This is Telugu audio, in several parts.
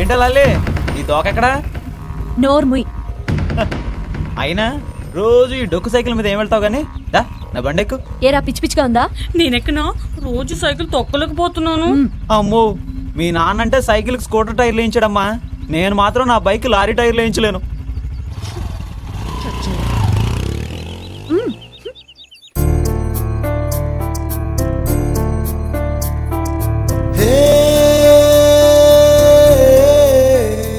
ఏంటో లాలి ఈ తోకెక్కడా? నోర్ముయ్. అయినా రోజు ఈ డొక్కు సైకిల్ మీద ఏం వెళ్తావు గానీ దా నా బండెక్కు. ఏరా పిచ్చి పిచ్చిగా ఉందా? నేనెక్కనా రోజు సైకిల్ తొక్కలేకపోతున్నాను. అమ్మో మీ నాన్నంటే సైకిల్కి స్కూటర్ టైర్లు వేయించాడమ్మా, నేను మాత్రం నా బైక్ లారీ టైర్లు వేయించలేను.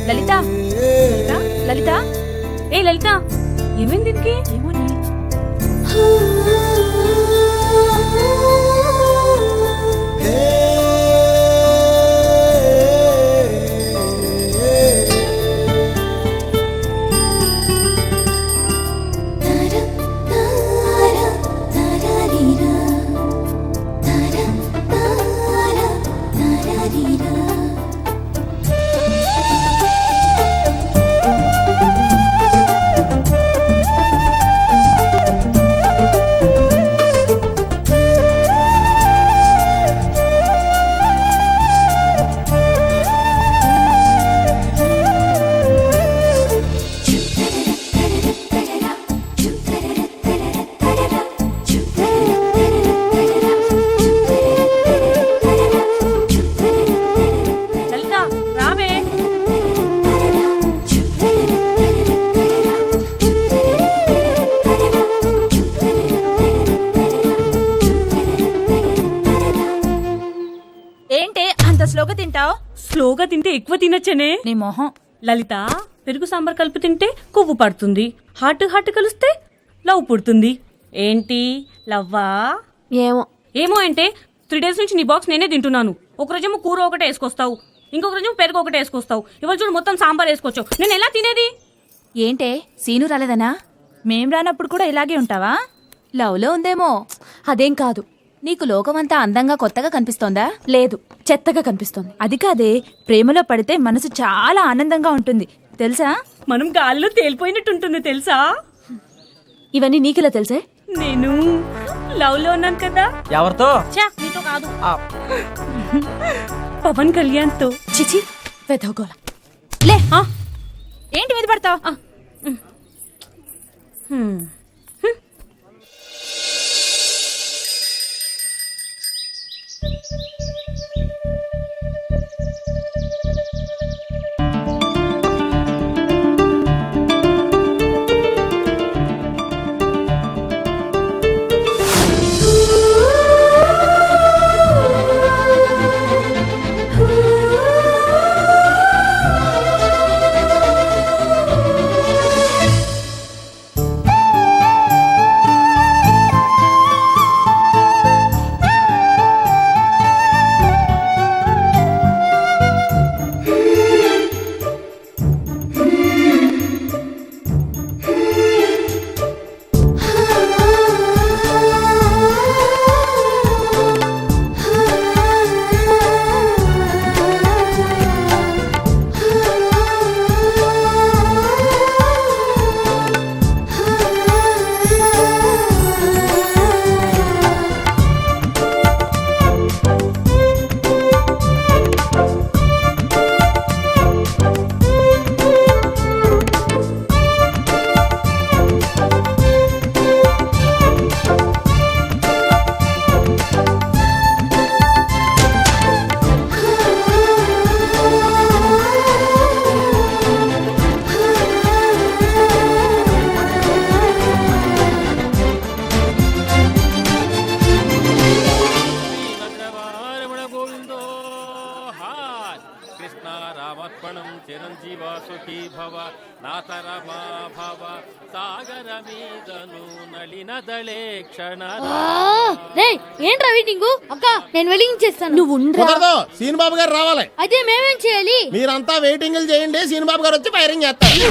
లలిత లలిత లలిత ఏ లలిత, ఏమైంది దీనికి? ఏమోని లలిత రావే. ఏంటే అంత స్లోగా తింటావు? స్లోగా తింటే ఎక్కువ తినచ్చనే. నీ మొహం. లలిత, పెరుగు సాంబార్ కలిపి తింటే కొవ్వు పడుతుంది, హార్ట్ హార్ట్ కలిస్తే లవ్ పుడుతుంది. ఏంటి లవ్వా? ఏమో. ఏమో అంటే 3 days నుంచి నీ బాక్స్ నేనే తింటున్నాను. ఒక రోజేమో కూర ఒకటే వేసుకొస్తావు, ఇంకొక రోజేమో పెరుగు ఒకటే వేసుకొస్తావు, ఇవాళ చూడు మొత్తం సాంబార్ వేసుకొచ్చావు. నేను ఎలా తినేది? ఏంటే సీను రాలేదనా? మేం రానప్పుడు కూడా ఇలాగే ఉంటావా? లవ్లో ఉందేమో. అదేం కాదు. నీకు లోకమంతా అందంగా కొత్తగా కనిపిస్తోందా? లేదు, చెత్తగా కనిపిస్తోంది. అది కాదే, ప్రేమలో పడితే మనసు చాలా ఆనందంగా ఉంటుంది తెలుసా? మనం గాలిలో తేలిపోయినట్టుంటుంది తెలుసా? ఇవన్నీ నీకెలా తెలుసే? నేను లవ్ లో ఉన్నాను కదా. ఎవరితో? ఛా, నీతో కాదు, ఆ, పవన్ కళ్యాణ్ తో. చిచి వెధోగోల. లే ఏంటి మీద పడతావు? రామర్పణం చిరంజీవ సుఖీ భవ నాతరమా భవ సాగర మీదను నళినదళే క్షణ. ఏంట్రా వెయిటింగ్? అక్క నేను వెలిగించేస్తాను. నువ్వు కుదరదు, సీన్ బాబు గారు రావాలి. అయితే మేమేం చేయాలి? మీరంతా వెయిటింగ్ చేయండి, సీన్ బాబు గారు వచ్చి ఫైరింగ్ చేస్తారు.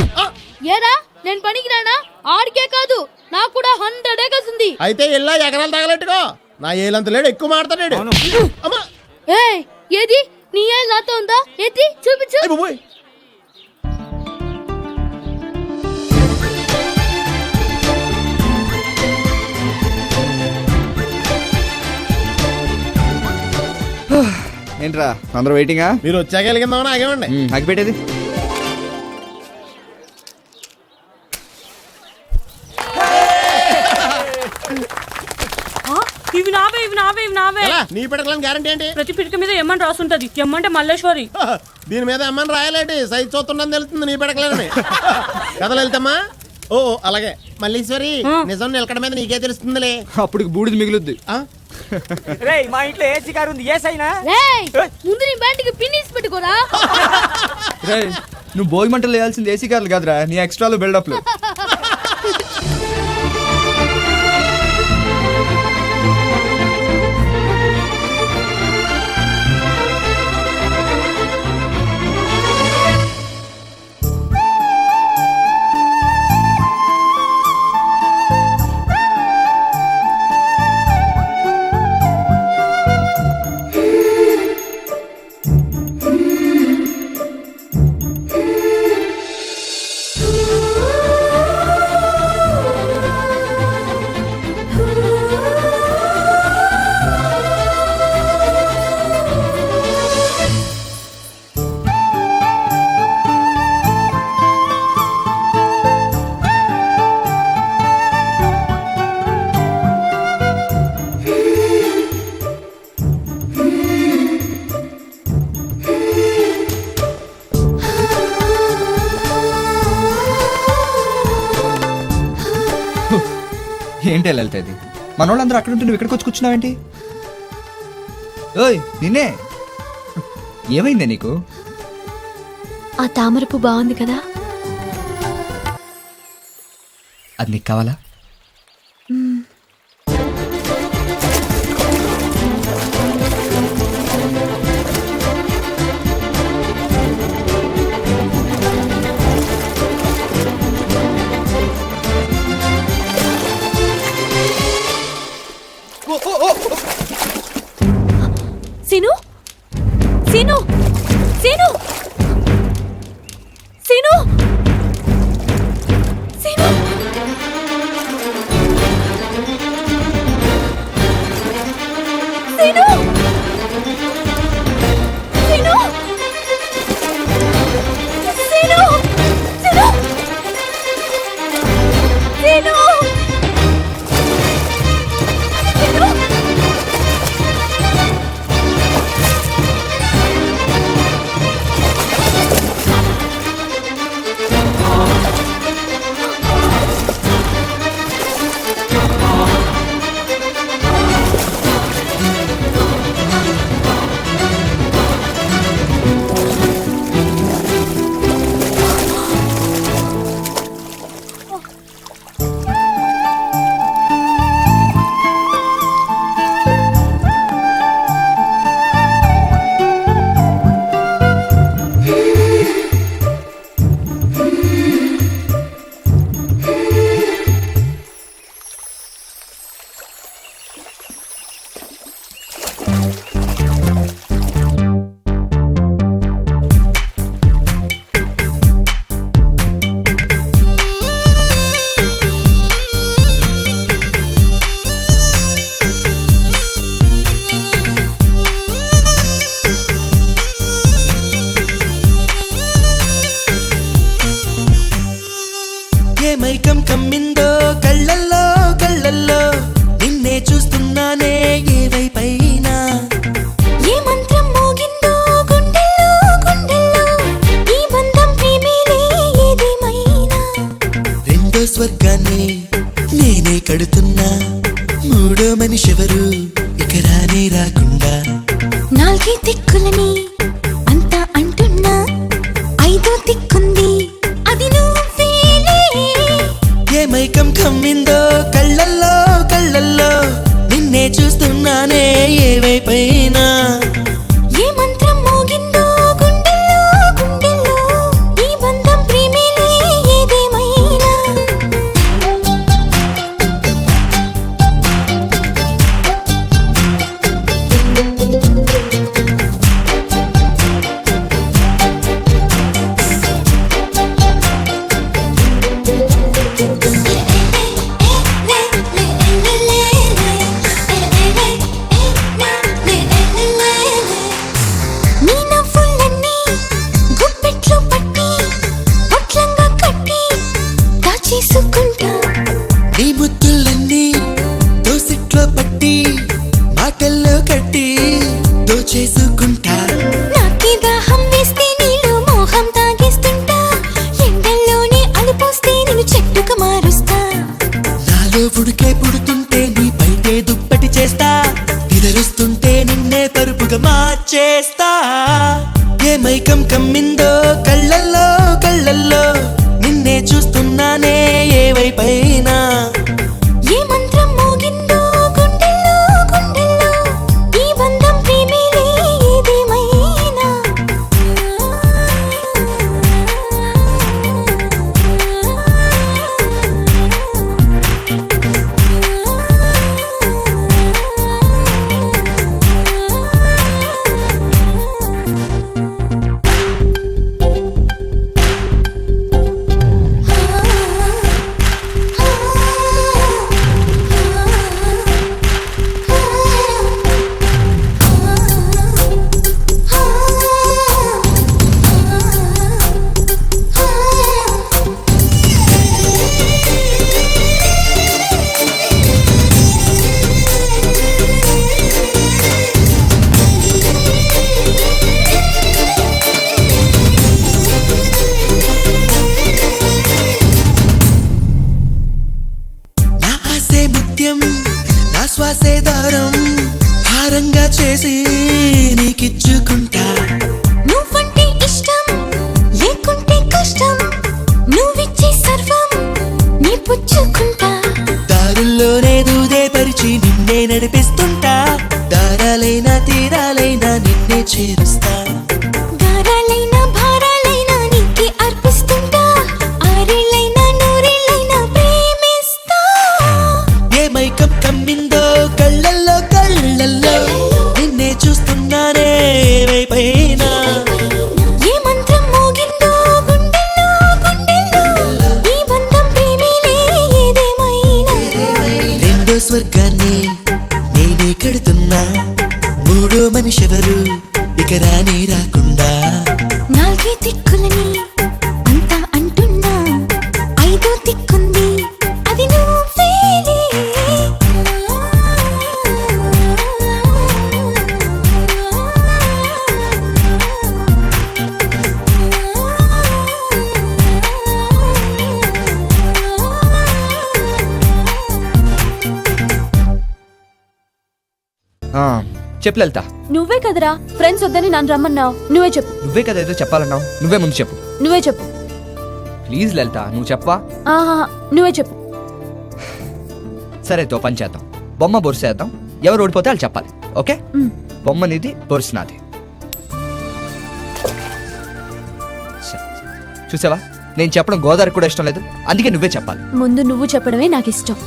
ఏరా నేను పనికి రానా? ఆడికే కాదు నాకు కూడా 100 acres ఉంది. అయితే ఇలా ఎకరాలు తగలెట్టుకో. నా ఏలంత లేడు, ఎక్కువ మాడతాడు. అమ్మా ఏది నీ ఏం నాతో ఉందా? ఏది చూపించు. ఏంట్రా అందరూ వెయిటింగా? మీరు వచ్చాక వెలిగిందామని ఆగేమండి. అగి పెట్టేది. ఇవి నావే ఇవి నావే ఇవి నావే. ఎలా? నీ పెట్టకలని గ్యారంటీ ఏంటి? ప్రతి పిడిక మీద ఎమ్మని రాసుంటది. ఎమ్మంటే మల్లేశ్వరి. దీని మీద అమ్మని రాయాలేటి? సైజ్ చూస్తుండని తెలుస్తుంది నీ పెట్టకలేని. కథలు వెళ్తామా? ఓ అలాగే. మల్లీశ్వరి నిజం నిలకడ మీద నీకే తెలుస్తుందిలే. అప్పుడు బూడిది మిగులుద్ది. రేయ్ మా ఇంట్లో ఏసీ కారు ఉంది, ఏసైనా రేయ్ ముందు నీ బ్యాండ్కి పిన్నిస్ పెట్టుకోరా. రేయ్, నువ్వు భోగి మంటలు వేయాల్సింది ఏసీ కార్లు కాదురా, నీ ఎక్స్ట్రాలు బిల్డప్లు. ఏంటి వెళ్తుంది? మన వాళ్ళందరూ అక్కడ ఉంటే నువ్వు ఇక్కడికి వచ్చి కూర్చున్నావేంటి? ఓయ్ నిన్నే, ఏమైందే నీకు? ఆ తామరపు బాగుంది కదా, అది నీకు కావాలా? సీను సీను సీను సీను సీను సీను సీను సీను సీను సీను మైకం కమ్మిందో కళ్ళల్లో కళ్ళల్లో నిన్నే చూస్తున్నానే ఏ వైపైనా. ఏ మంత్రం మోగిందో గుండెల్లో గుండెల్లో ఈ బంధం ప్రేమేలే ఏదేమైనా. రెండో స్వర్గాన్ని నేనే కడుతున్నా, మూడో మనిషెవరు ఇక రానే రాకుండా. నాలుగే దిక్కులని అంతా అంటున్నా, ఐదో దిక్కుంది అది నువ్వేలే. ఏ మైకం కమ్మిందో కళ్ళల్లో కళ్ళల్లో నిన్నే చూస్తున్నానే ఏ వైపైనా. ఏ మంత్రం మోగిందో గుండెల్లో గుండెల్లో ఈ బంధం ప్రేమేలే ఏదేమైనా. చేసుకుంటా. నాకే దాహం వేస్తే నీళ్ళు మోహం తాగేస్తుంటా. ఎండల్లోనే అలుపోస్తే నేను చెట్టుకు మారుస్తా. నాలో ఉడికే పుడుతుంటే నీ బయటే దుప్పటి చేస్తా. నిదరుస్తుంటే నిన్నే తరుపుగా మార్చేస్తా. ఏ మైకం కమ్మిందో కళ్ళల్లో కళ్ళల్లో నిన్నే చూస్తున్నానే ఏ వైపైనా. ఏ మంత్రం మోగిందో గుండెల్లో గుండెల్లో ఈ బంధం ప్రేమేలే ఏదేమైనా. నా ఆసే ముత్యం నా శ్వాసే దారం హారంగా చేసి నీకిచ్చుకుంటా. నువ్వంటే ఇష్టం లేకుంటే కష్టం. నువ్విచ్చే సర్వం నీ పుచ్చుకుంటా. దారుల్లోనే దూదే పరిచి నిన్నే నడిపిస్తుంటా. దారాలైనా తీరాలైనా నిన్నే చేరుస్తా. గారాలైనా భారాలైనా నీకే అర్పిస్తుంటా. ఆరేళ్ళైనా నూరేళ్ళైనా ప్రేమిస్తా. ఏ మైకం కమ్మిందో కళ్ళల్లో కళ్ళల్లో నిన్నే చూస్తున్నానే వైపైనా. ఏ మంత్రం మోగిందో గుండెల్లో గుండెల్లో ఈ బంధం ప్రేమేలే ఏదేమైనా. రెండో స్వర్గాన్ని నేనే కడుతున్నా. మూడో మనిషెవరు ఇక రానే రాకుండా. నాలుగే దిక్కులని అంతా అంటున్నా. ఐదో దిక్కుంది అది నువ్వేలే. చెప్పు లలిత. నువ్వే కదరా ఫ్రెండ్స్ వద్దని నన్ను రమ్మన్నావు. నువ్వే చెప్పు. నువ్వే కదా ఏదో చెప్పాలన్నావు, నువ్వే ముందు చెప్పు. నువ్వే చెప్పు. ప్లీజ్ లలిత, నువ్వు చెప్పవా? ఆహా, నువ్వే చెప్పు. సరే తో పని చేద్దాం. బొమ్మ బొరుసేద్దాం. ఎవరు ఓడిపోతే వాళ్ళు చెప్పాలి. ఓకే? మ్. బొమ్మ నీది, బొరుసు నాది. చూసావా, నేను చెప్పడం గోదావరి కూడా ఇష్టం లేదు. అందుకే నువ్వే చెప్పాలి. ముందు నువ్వు చెప్పడమే నాకు ఇష్టం.